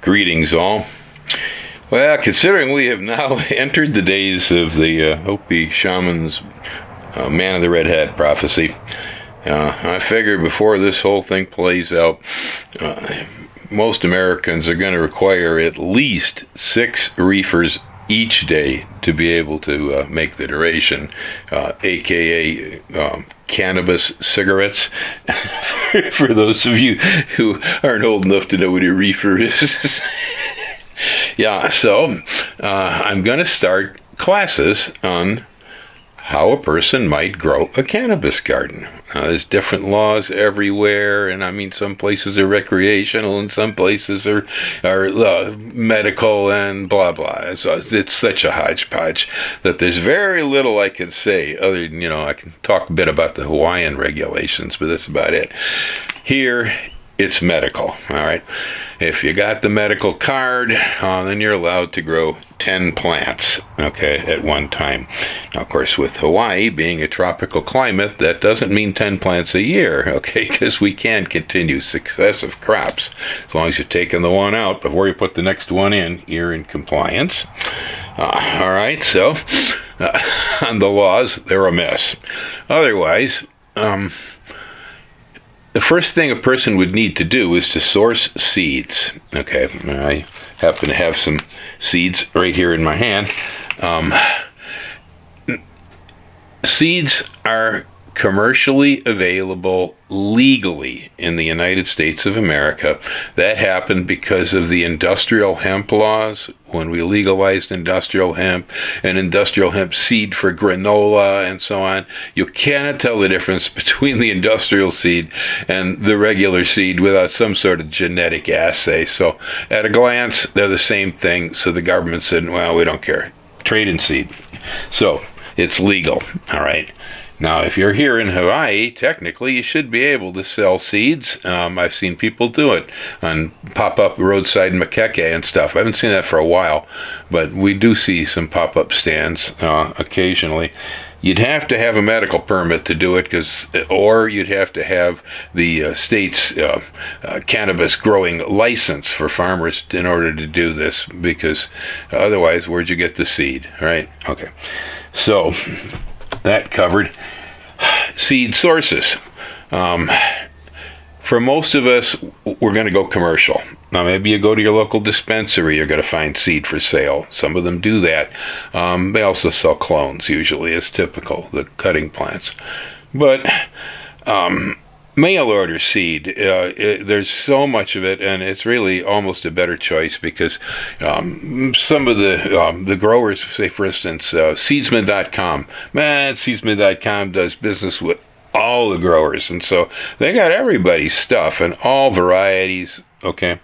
Greetings all. Well, considering we have now entered the days of the Hopi shaman's man of the red hat prophecy, I figure before this whole thing plays out, most Americans are going to require at least 6 reefers each day to be able to make the duration, aka cannabis cigarettes. For those of you who aren't old enough to know what a reefer is. Yeah, so I'm going to start classes on how a person might grow a cannabis garden. There's different laws everywhere, and I mean, some places are recreational and some places are medical and blah blah. So it's such a hodgepodge that there's very little I can say other than, I can talk a bit about the Hawaiian regulations, but that's about it. Here, it's medical, all right? If you got the medical card, then you're allowed to grow 10 plants, okay, at one time. Now, of course, with Hawaii being a tropical climate, that doesn't mean 10 plants a year, okay, because we can continue successive crops. As long as you're taking the one out before you put the next one in, you're in compliance. All right, so on the laws, they're a mess. Otherwise, the first thing a person would need to do is to source seeds. Okay, I happen to have some seeds right here in my hand. Seeds are commercially available legally in the United States of America. That happened because of the industrial hemp laws, when we legalized industrial hemp and industrial hemp seed for granola and so on. You cannot tell the difference between the industrial seed and the regular seed without some sort of genetic assay. So at a glance, they're the same thing. So the government said, well, we don't care. Trade in seed. So it's legal, all right? Now, if you're here in Hawaii, technically you should be able to sell seeds. I've seen people do it on pop-up roadside makeke and stuff. I haven't seen that for a while, but we do see some pop-up stands occasionally. You'd have to have a medical permit to do it, or you'd have to have the state's cannabis growing license for farmers in order to do this, because otherwise, where'd you get the seed, right? Okay, so that covered. Seed sources. For most of us, we're going to go commercial. Now, maybe you go to your local dispensary, you're going to find seed for sale. Some of them do that. They also sell clones, usually, as typical, the cutting plants. But mail order seed, there's so much of it, and it's really almost a better choice because some of the growers, say for instance, seedsman.com, seedsman.com does business with all the growers, and so they got everybody's stuff and all varieties, okay?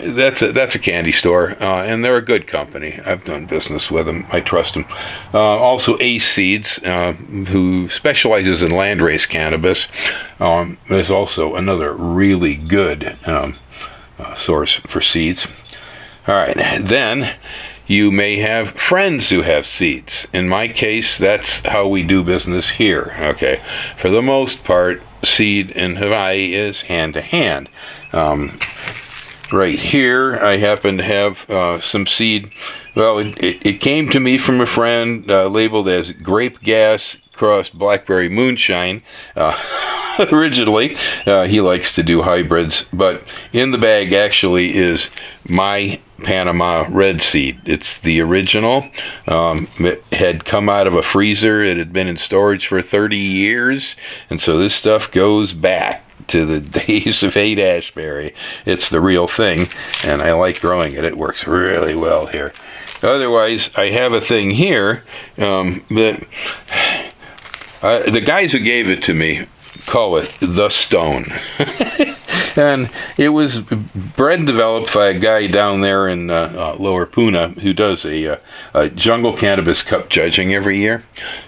That's a candy store, and they're a good company. I've done business with them. I trust them. Also, Ace Seeds, who specializes in landrace cannabis, is also another really good source for seeds. All right, then you may have friends who have seeds. In my case, that's how we do business here. Okay, for the most part, seed in Hawaii is hand to hand. Right here, I happen to have some seed. Well, it came to me from a friend, labeled as grape gas crossed blackberry moonshine. Originally, he likes to do hybrids, but in the bag actually is my Panama red seed. It's the original. It had come out of a freezer. It had been in storage for 30 years, and so this stuff goes back to the days of Haight-Ashbury. It's the real thing, and I like growing it. It works really well here. Otherwise, I have a thing here that the guys who gave it to me call it the stone. And it was bred and developed by a guy down there in Lower Puna who does a jungle cannabis cup judging every year.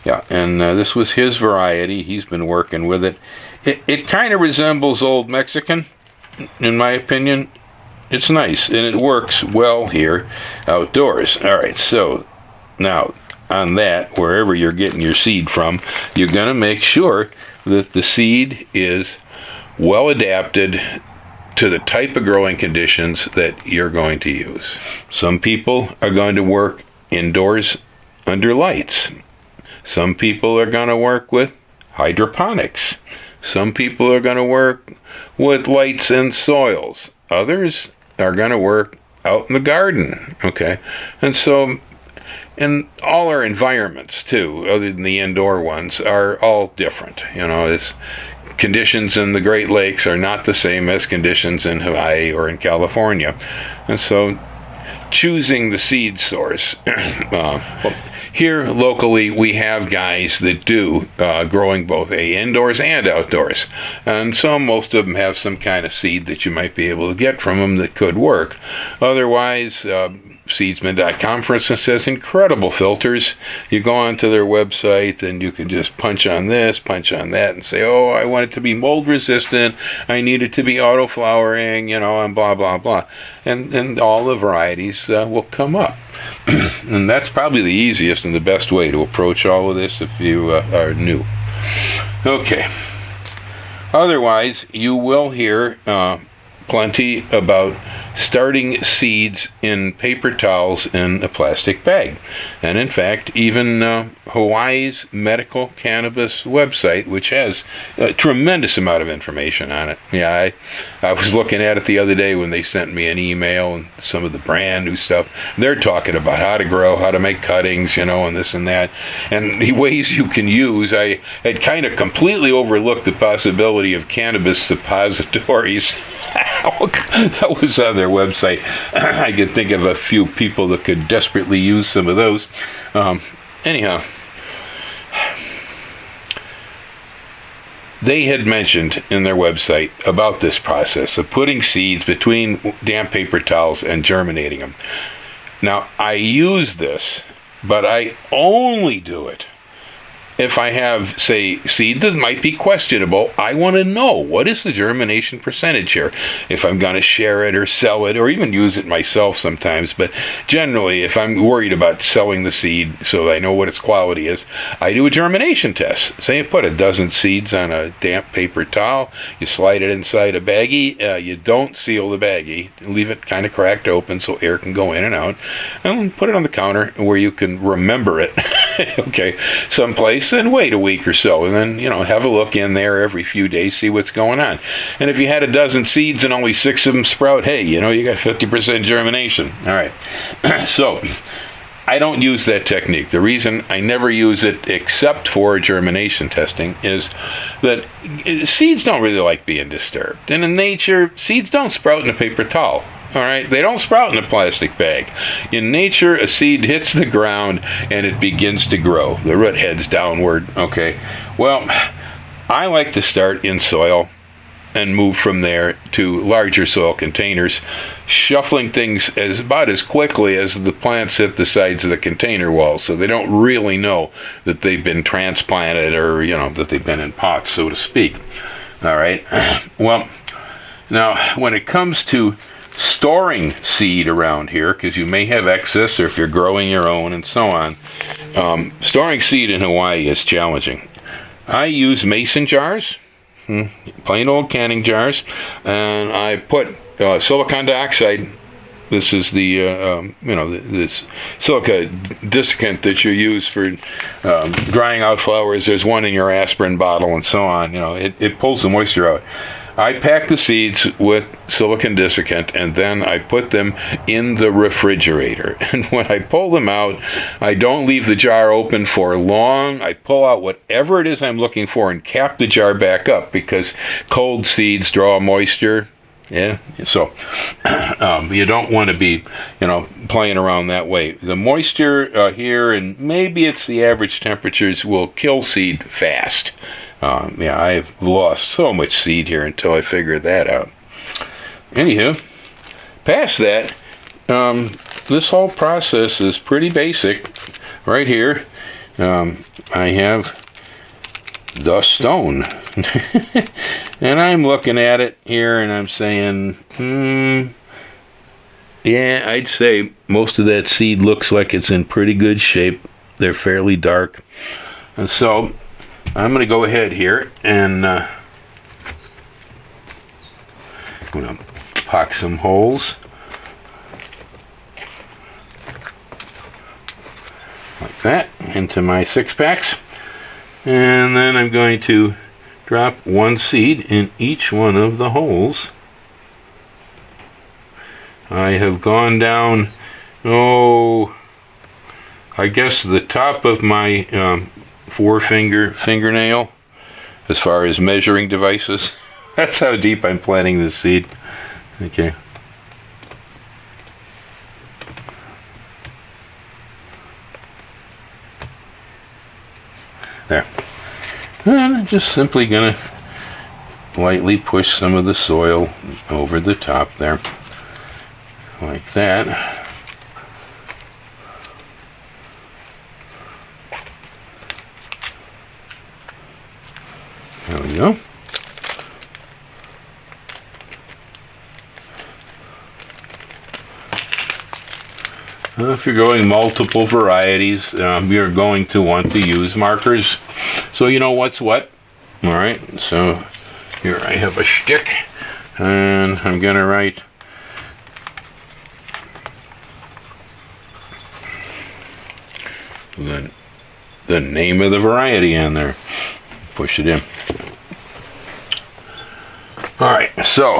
Yeah, and this was his variety. He's been working with it. It kind of resembles Old Mexican, in my opinion. It's nice, and it works well here outdoors. All right, so now on that, wherever you're getting your seed from, you're going to make sure that the seed is well adapted to the type of growing conditions that you're going to use. Some people are going to work indoors under lights. Some people are going to work with hydroponics. Some people are going to work with lights and soils. Others are going to work out in the garden, okay? And so, and all our environments, too, other than the indoor ones, are all different. You know, conditions in the Great Lakes are not the same as conditions in Hawaii or in California. And so, choosing the seed source. Here locally, we have guys that do growing both indoors and outdoors. And so most of them have some kind of seed that you might be able to get from them that could work. Otherwise, Seedsman.com, for instance, has incredible filters. You go onto their website and you can just punch on this, punch on that, and say, oh, I want it to be mold resistant, I need it to be auto flowering, you know, and blah, blah, blah. And all the varieties will come up. And that's probably the easiest and the best way to approach all of this if you are new. Okay. Otherwise, you will hear plenty about starting seeds in paper towels in a plastic bag. And in fact, even Hawaii's medical cannabis website, which has a tremendous amount of information on it. Yeah, I was looking at it the other day when they sent me an email and some of the brand new stuff. They're talking about how to grow, how to make cuttings, you know, and this and that. And the ways you can use, I had kind of completely overlooked the possibility of cannabis suppositories. That was on their website. I could think of a few people that could desperately use some of those. Anyhow, they had mentioned in their website about this process of putting seeds between damp paper towels and germinating them. Now, I use this, but I only do it if I have, say, seed that might be questionable. I want to know, what is the germination percentage here? If I'm going to share it or sell it or even use it myself sometimes. But generally, if I'm worried about selling the seed so I know what its quality is, I do a germination test. Say you put a dozen seeds on a damp paper towel, you slide it inside a baggie, you don't seal the baggie, leave it kind of cracked open so air can go in and out, and put it on the counter where you can remember it, okay, someplace, and wait a week or so, and then, you know, have a look in there every few days, see what's going on. And if you had a dozen seeds and only 6 of them sprout, hey, you know, you got 50% germination. All right. So I don't use that technique. The reason I never use it except for germination testing is that seeds don't really like being disturbed. And in nature, seeds don't sprout in a paper towel. All right, they don't sprout in a plastic bag. In nature, a seed hits the ground and it begins to grow. The root heads downward. Okay, well, I like to start in soil and move from there to larger soil containers, shuffling things about as quickly as the plants hit the sides of the container walls, so they don't really know that they've been transplanted or, you know, that they've been in pots, so to speak. All right, well, now when it comes to storing seed around here, because you may have excess, or if you're growing your own and so on, storing seed in Hawaii is challenging. I use mason jars, plain old canning jars, and I put silicon dioxide. This is the this silica desiccant that you use for drying out flowers. There's one in your aspirin bottle and so on. You know, it pulls the moisture out. I pack the seeds with silicon desiccant, and then I put them in the refrigerator. And when I pull them out, I don't leave the jar open for long. I pull out whatever it is I'm looking for and cap the jar back up, because cold seeds draw moisture. Yeah, so you don't want to be, you know, playing around that way. The moisture here, and maybe it's the average temperatures, will kill seed fast. Yeah, I've lost so much seed here until I figured that out. Anywho, past that, this whole process is pretty basic. Right here, I have the stone. And I'm looking at it here and I'm saying, yeah, I'd say most of that seed looks like it's in pretty good shape. They're fairly dark. And so I'm going to go ahead here and I'm going to pock some holes. Like that, into my 6-packs. And then I'm going to drop one seed in each one of the holes. I have gone down, I guess the top of my fingernail as far as measuring devices. That's how deep I'm planting this seed. Okay. There. And I'm just simply going to lightly push some of the soil over the top there. Like that. There we go. If you're growing multiple varieties, you're going to want to use markers so you know what's what. Alright, so here I have a shtick, and I'm going to write the name of the variety on there. Push it in. Alright, so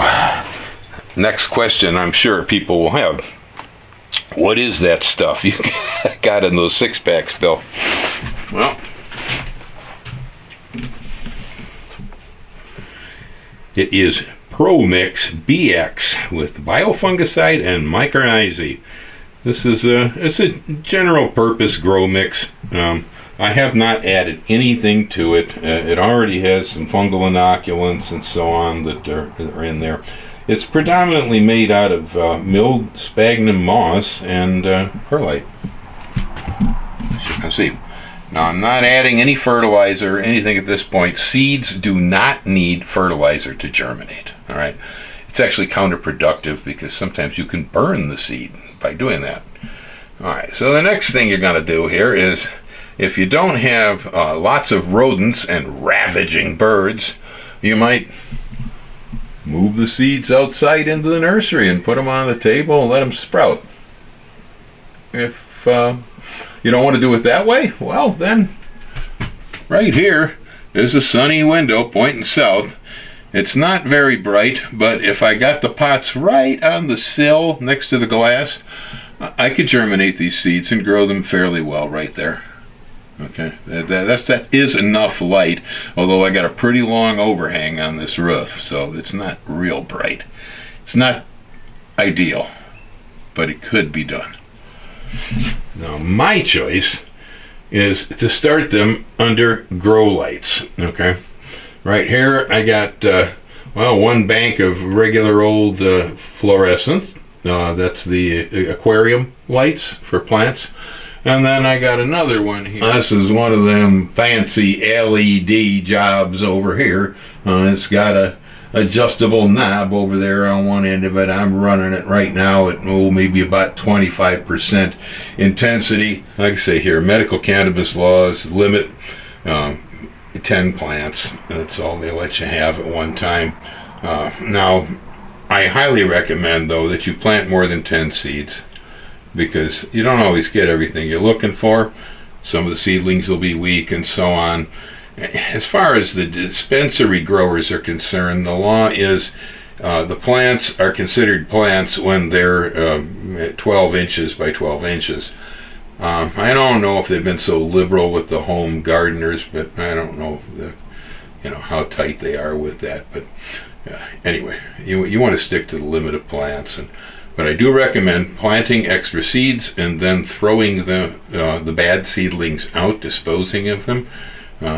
next question I'm sure people will have. What is that stuff you got in those 6-packs, Bill? Well, it is ProMix BX with biofungicide and micronizing. This is it's a general purpose grow mix. I have not added anything to it. It already has some fungal inoculants and so on that are in there. It's predominantly made out of milled sphagnum moss and perlite, as you can see. Now, I'm not adding any fertilizer or anything at this point. Seeds do not need fertilizer to germinate, all right? It's actually counterproductive because sometimes you can burn the seed by doing that. All right, so the next thing you're going to do here is, if you don't have lots of rodents and ravaging birds, you might move the seeds outside into the nursery and put them on the table and let them sprout. If you don't want to do it that way, well then, right here is a sunny window pointing south. It's not very bright, but if I got the pots right on the sill next to the glass, I could germinate these seeds and grow them fairly well right there. Okay, that is enough light, although I got a pretty long overhang on this roof, so it's not real bright. It's not ideal, but it could be done. Now, my choice is to start them under grow lights. Okay, right here I got one bank of regular old fluorescent. That's the aquarium lights for plants. And then I got another one here. This is one of them fancy LED jobs over here. It's got a adjustable knob over there on one end of it. I'm running it right now at maybe about 25% intensity. Like I say here, medical cannabis laws limit 10 plants. That's all they let you have at one time. Now, I highly recommend, though, that you plant more than 10 seeds, because you don't always get everything you're looking for. Some of the seedlings will be weak and so on. As far as the dispensary growers are concerned, the law is the plants are considered plants when they're 12 inches by 12 inches. I don't know if they've been so liberal with the home gardeners, but I don't know how tight they are with that. But anyway, you want to stick to the limit of plants. But I do recommend planting extra seeds and then throwing the bad seedlings out, disposing of them,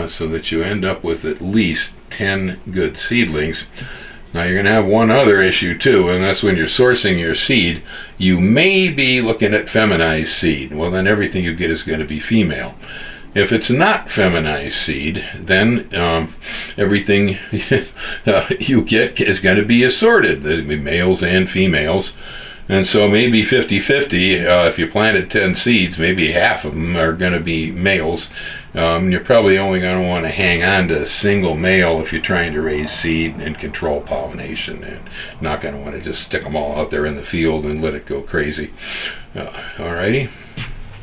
so that you end up with at least 10 good seedlings. Now, you're going to have one other issue too, and that's when you're sourcing your seed, you may be looking at feminized seed. Well, then everything you get is going to be female. If it's not feminized seed, then everything you get is going to be assorted. There'll be males and females. And so maybe 50-50, if you planted 10 seeds, maybe half of them are going to be males You're probably only going to want to hang on to a single male if you're trying to raise seed and control pollination, and not going to want to just stick them all out there in the field and let it go crazy. Alrighty.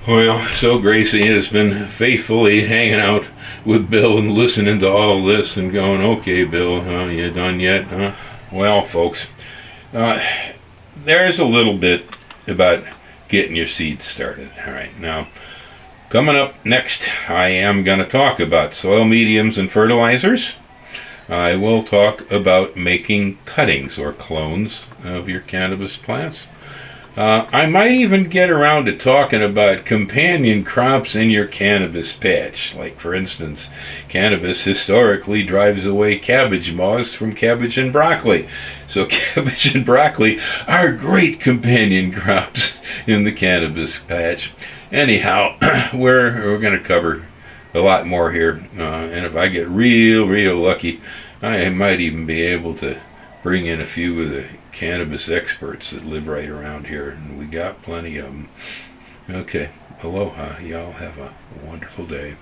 Well, so Gracie has been faithfully hanging out with Bill and listening to all this and going, okay, Bill, you done yet? Huh? Well, folks, there's a little bit about getting your seeds started. All right, now, coming up next, I am going to talk about soil mediums and fertilizers. I will talk about making cuttings or clones of your cannabis plants. I might even get around to talking about companion crops in your cannabis patch. Like, for instance, cannabis historically drives away cabbage moths from cabbage and broccoli. So cabbage and broccoli are great companion crops in the cannabis patch. Anyhow, we're going to cover a lot more here. And if I get real lucky, I might even be able to bring in a few of the cannabis experts that live right around here, and we got plenty of them. Okay, aloha. Y'all have a wonderful day.